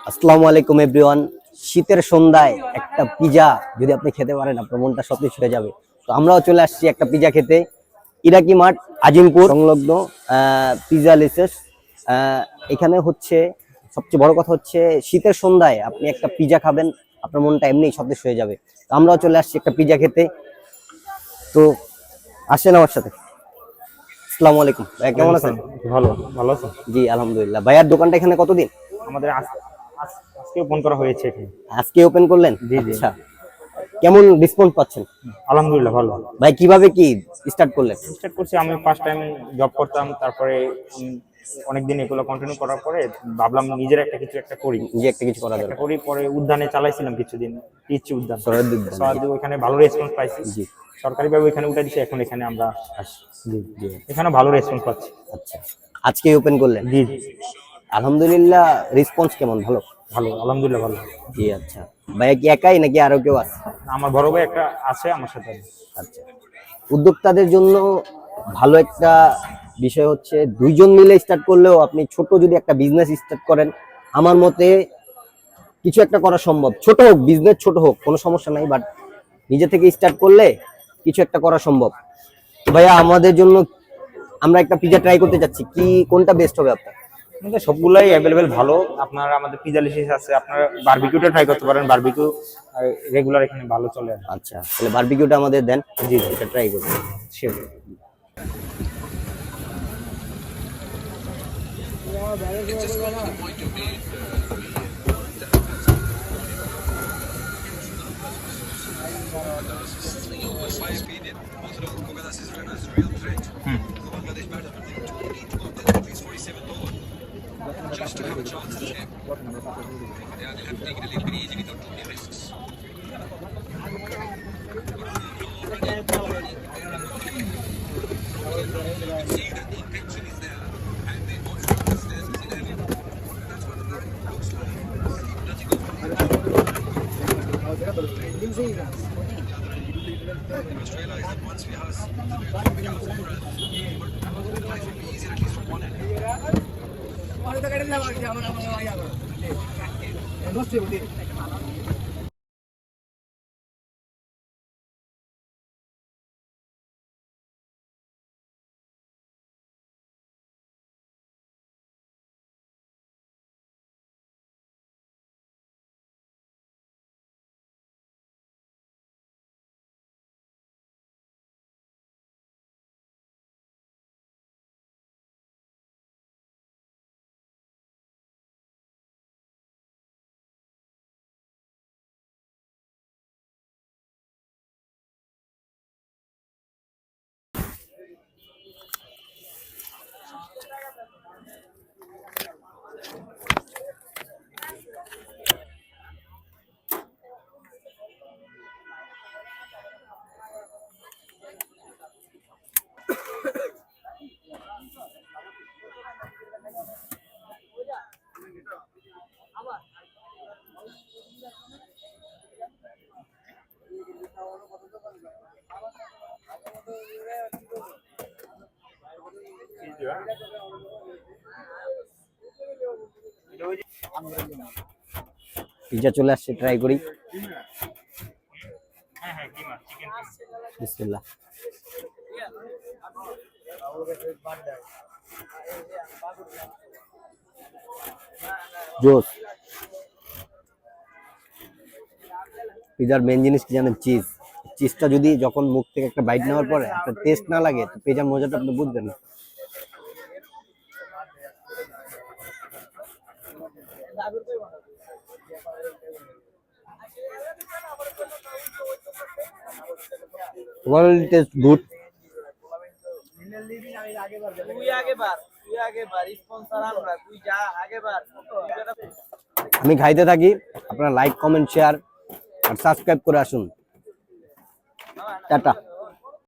আসসালামু আলাইকুম এভরিওয়ান। শীতের সন্ধ্যায় একটা পিজা যদি আপনি খেতে পারেন আপনার মনটা সত্যি ছুঁয়ে যাবে। তো আমরাও চলে আসছি একটা পিজা খেতে, ইরাকি মার্ট আজিমপুর সংলগ্ন পিজা লিসেস। এখানে হচ্ছে সবচেয়ে বড় কথা হচ্ছে শীতের সন্ধ্যায় আপনি একটা পিজা খাবেন, আপনার মনটা এমনি সতেজ হয়ে যাবে। তো আমরাও চলে আসছি একটা পিজা খেতে। তো আসেন আমার সাথে। আসসালামু আলাইকুম ভাইয়া, কেমন আছেন? ভালো ভালো আছেন? জি আলহামদুলিল্লাহ। ভাইয়ার দোকানটা এখানে কতদিন? আমাদের আজকে ওপেন করা হয়েছে এখানে। আজকে ওপেন করলেন? জি জি, আচ্ছা, কেমন রেসপন্স পাচ্ছেন? আলহামদুলিল্লাহ ভালো। ভাই কিভাবে কি স্টার্ট করলেন? স্টার্ট করছি, আমি ফার্স্ট টাইম জব করতাম, তারপরে অনেকদিন এগুলো কন্টিনিউ করার পরে ভাবলাম নিজের কিছু একটা করি, যে একটা কিছু করা একটা দরকার। করি। পরে উদ্যানে চালাইছিলাম কিছুদিন, পিচ্ছি উদ্যান সরাসরি উদ্যান, সরাসরি ওইখানে ভালো রেসপন্স পাইছি। জি সরকারিভাবে ওইখানে উঠে দিচ্ছে, এখন এখানে আমরা আসি। জি জি। এখানে ভালো রেসপন্স পাচ্ছি। আচ্ছা, আজকে ওপেন করলেন? জি জি, আলহামদুলিল্লাহ। রেসপন্স কেমন? ভালো? ভালো আলহামদুলিল্লাহ ভালো। জি আচ্ছা। ভাইয়া কি একাই নাকি আরো কেউ আছে? আমার বড় ভাই একটা আছে আমার সাথে। আচ্ছা, উদ্যোক্তাদের জন্য ভালো একটা বিষয় হচ্ছে দুইজন মিলে স্টার্ট করলেও আপনি ছোট যদি একটা বিজনেস স্টার্ট করেন, আমার মতে কিছু একটা করা সম্ভব। ছোট হোক বিজনেস, ছোট হোক কোনো সমস্যা নাই, বাট নিজে থেকে স্টার্ট করলে কিছু একটা করা সম্ভব। ভাইয়া আমাদের জন্য আমরা একটা পিজা ট্রাই করতে যাচ্ছি, কি কোনটা বেস্ট হবে আপনার? আমাদের সবগুলাই অ্যাভেলেবেল ভালো। আপনারা আমাদের পিজা লিসিস আছে, আপনারা বারবিকিউটা ট্রাই করতে পারেন। বারবিকিউ রেগুলার এখানে ভালো চলে। আচ্ছা, তাহলে বারবিকিউটা আমাদের দেন। জি এটা ট্রাই করব। শিওর। পিজা চলে আসছে, ট্রাই করি। হ্যাঁ হ্যাঁ, কিমা চিকেন। বিসমিল্লাহ। জোস। পিজার মেন জিনিস কি জানেন? চিজ। চিজটা যদি যখন মুখ থেকে একটা বাইট নেওয়ার পরে আপনার টেস্ট না লাগে, তো পিজার মজাটা আপনি বুঝবেন না। Overall it is good. আমি খাইতে থাকি, আপনারা লাইক কমেন্ট শেয়ার আর সাবস্ক্রাইব করে আসুন। টাটা।